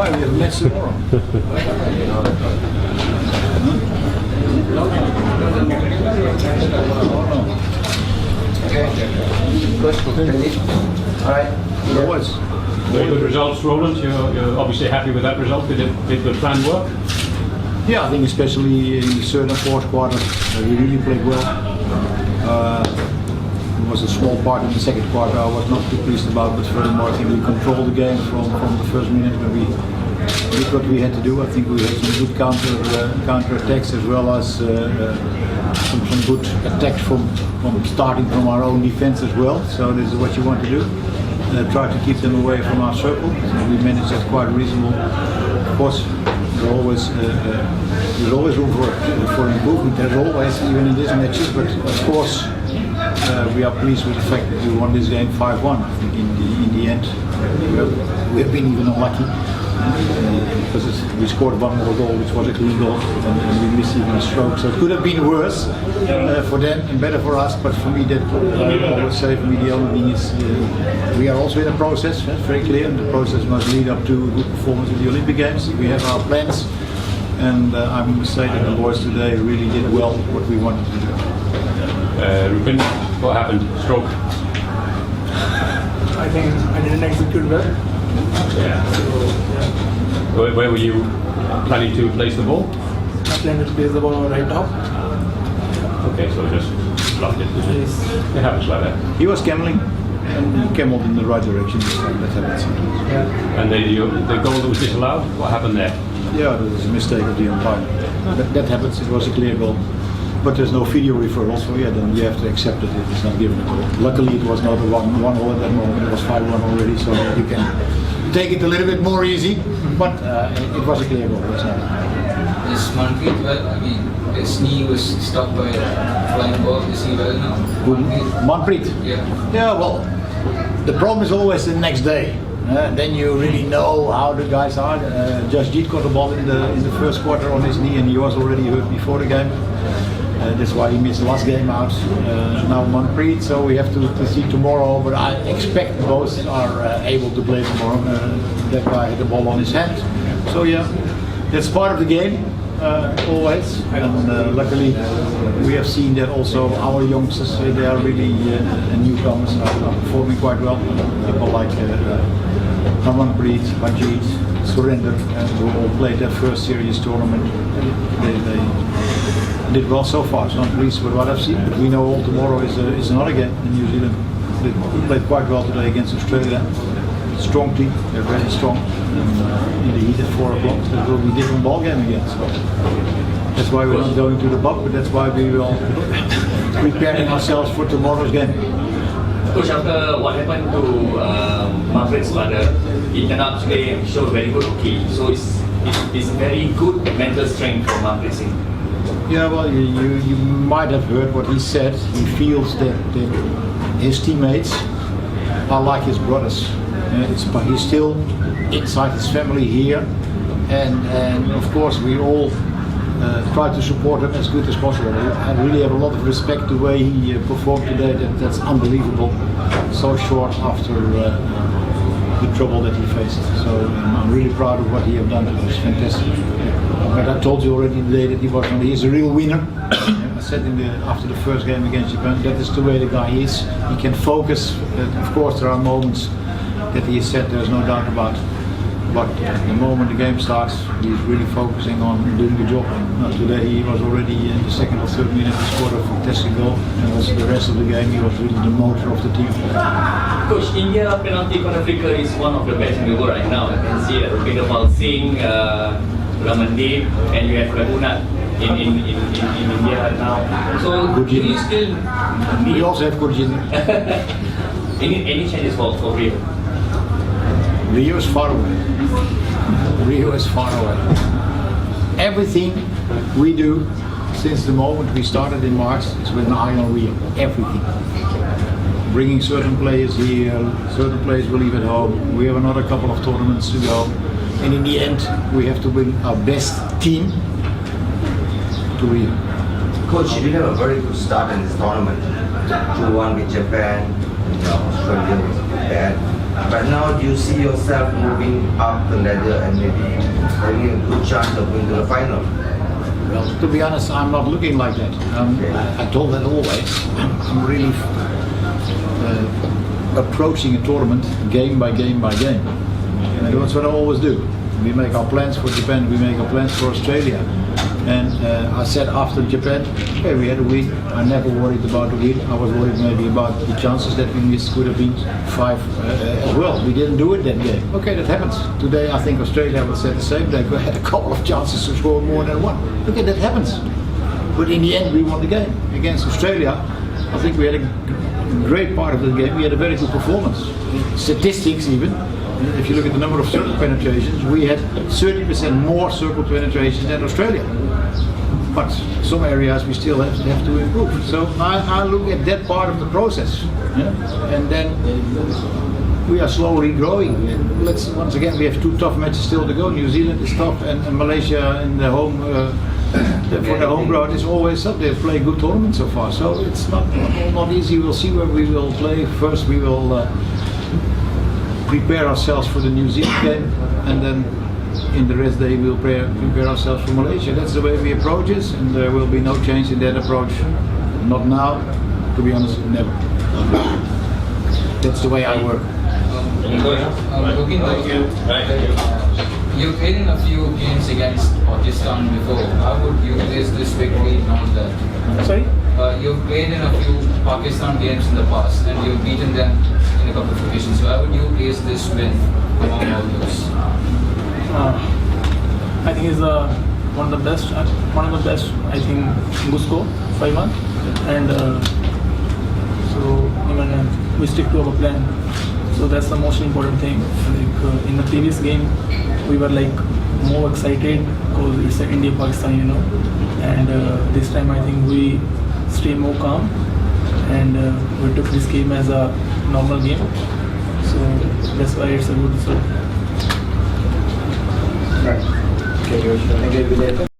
Why? We have a match tomorrow. Alright. Otherwise. Very good results, Roland. You're obviously happy with that result. Did the plan work? Yeah, I think especially in the third and fourth quarter, we really played well. It was a small part in the second quarter I was not too pleased about, but furthermore I think we controlled the game from the first minute when we did what we had to do. I think we had some good counter attacks as well as some good attacks from starting from our own defense as well. So this is what you want to do. Try to keep them away from our circle. So we managed that quite reasonable. Of course, there's always room for improvement. There's always, even in these matches. But of course, we are pleased with the fact that we won this game 5-1. I think in the end, we have been even unlucky because we scored one more goal, which was a clean goal, and we missed even a stroke. So it could have been worse for them and better for us. But for me, that I would say for me the only thing is we are also in a process. That's very clear, and the process must lead up to a good performance at the Olympic Games. We have our plans, and I must say that the boys today really did well what we wanted to do. Rupin, what happened? Stroke? I think I didn't execute well. Yeah. Where were you planning to place the ball? I planned to place the ball right top. Okay, so just blocked it. It happens like that. He was gambling, and he came out in the right direction. That happens sometimes. Yeah. And the goal that was disallowed, what happened there? Yeah, there was a mistake of the umpire. That happens. It was a clear goal. But there's no video referral, so yeah, then you have to accept it. It's not given at all. Luckily, it was not a 1-1 at that moment. It was 5-1 already, so you can take it a little bit more easy. But it was a clear goal. That's not it. Is Manpreet well? I mean, his knee was stuck by a flying ball. Is he well now? Manpreet? Yeah. Yeah, well, the problem is always the next day. Then you really know how the guys are. Jasjeet got the ball in the first quarter on his knee, and he was already hurt before the game. That's why he missed the last game out. Now Manpreet, so we have to see tomorrow. But I expect both are able to play tomorrow. That guy had the ball on his hand. So yeah, that's part of the game, always. And luckily, we have seen that also our youngsters, they are really newcomers, are performing quite well. People like Manpreet, Bajit, Surrender, who all played their first serious tournament. They did well so far, so I'm pleased with what I've seen. But we know all tomorrow is another game in New Zealand. They played quite well today against Australia. Strong team, they're very strong. And in the heat at 4 o'clock, it will be a different ball game again. So that's why we're not going to the pub, but that's why we will preparing ourselves for tomorrow's game. Coach, after what happened to Manpreet's mother, he turned out today and showed very good hockey. So it's very good mental strength for Manpreet Singh. Yeah, well, you might have heard what he said. He feels that his teammates are like his brothers. But he's still inside his family here, and of course we all try to support him as good as possible. I really have a lot of respect the way he performed today. That's unbelievable. So short after the trouble that he faced. So I'm really proud of what he has done. It was fantastic. But I told you already today that he's a real winner. I said after the first game against Japan, that is the way the guy is. He can focus. Of course, there are moments that he said there's no doubt about. But the moment the game starts, he's really focusing on doing the job. Today he was already in the second or third minute, he scored a fantastic goal. And also the rest of the game, he was really the motor of the team. Coach, India penalty Africa is one of the best in the world right now. I can see Rupinder Singh, Ramandeep, and you have Raghunath in India now. So do you still need... We also have Gurjit. any changes for Rio? Rio is far away. Rio is far away. Everything we do since the moment we started in March is with an eye on Rio. Everything. Bringing certain players here, certain players will leave at home. We have another couple of tournaments to go. And in the end, we have to bring our best team to Rio. Coach, you did have a very good start in this tournament. 2-1 with Japan, Australia was bad. But now do you see yourself moving up the ladder and maybe having a good chance of going to the final? Well, to be honest, I'm not looking like that. I told that always. I'm really approaching a tournament game by game by game. And that's what I always do. We make our plans for Japan, we make our plans for Australia. And I said after Japan, okay, we had a win. I never worried about the win. I was worried maybe about the chances that we missed. Could have been 5 as well. We didn't do it that game. Okay, that happens. Today I think Australia will say the same. They had a couple of chances to score more than one. Okay, that happens. But in the end we won the game. Against Australia, I think we had a great part of the game. We had a very good performance. Statistics even. If you look at the number of circle penetrations, we had 30% more circle penetrations than Australia. But some areas we still have to improve. So I look at that part of the process. Yeah? And then we are slowly growing. And once again, we have 2 tough matches still to go. New Zealand is tough and Malaysia in the home, for the home ground is always up. They play good tournaments so far. So it's not easy. We'll see where we will play. First we will prepare ourselves for the New Zealand game, and then in the rest day we'll prepare ourselves for Malaysia. That's the way we approach it, and there will be no change in that approach. Not now, to be honest, never. That's the way I work. Looking at you played in a few games against Pakistan before. How would you place this victory on that? Sorry? You've played in a few Pakistan games in the past and you've beaten them in a couple of occasions. So how would you place this win among all those? I think it's one of the best. I think good score 5-1, and so even we stick to our plan. So that's the most important thing. Like in the previous game, we were like more excited because it's India-Pakistan, you know. And this time I think we stay more calm, and we took this game as a normal game. So that's why it's a good result. Right. Okay,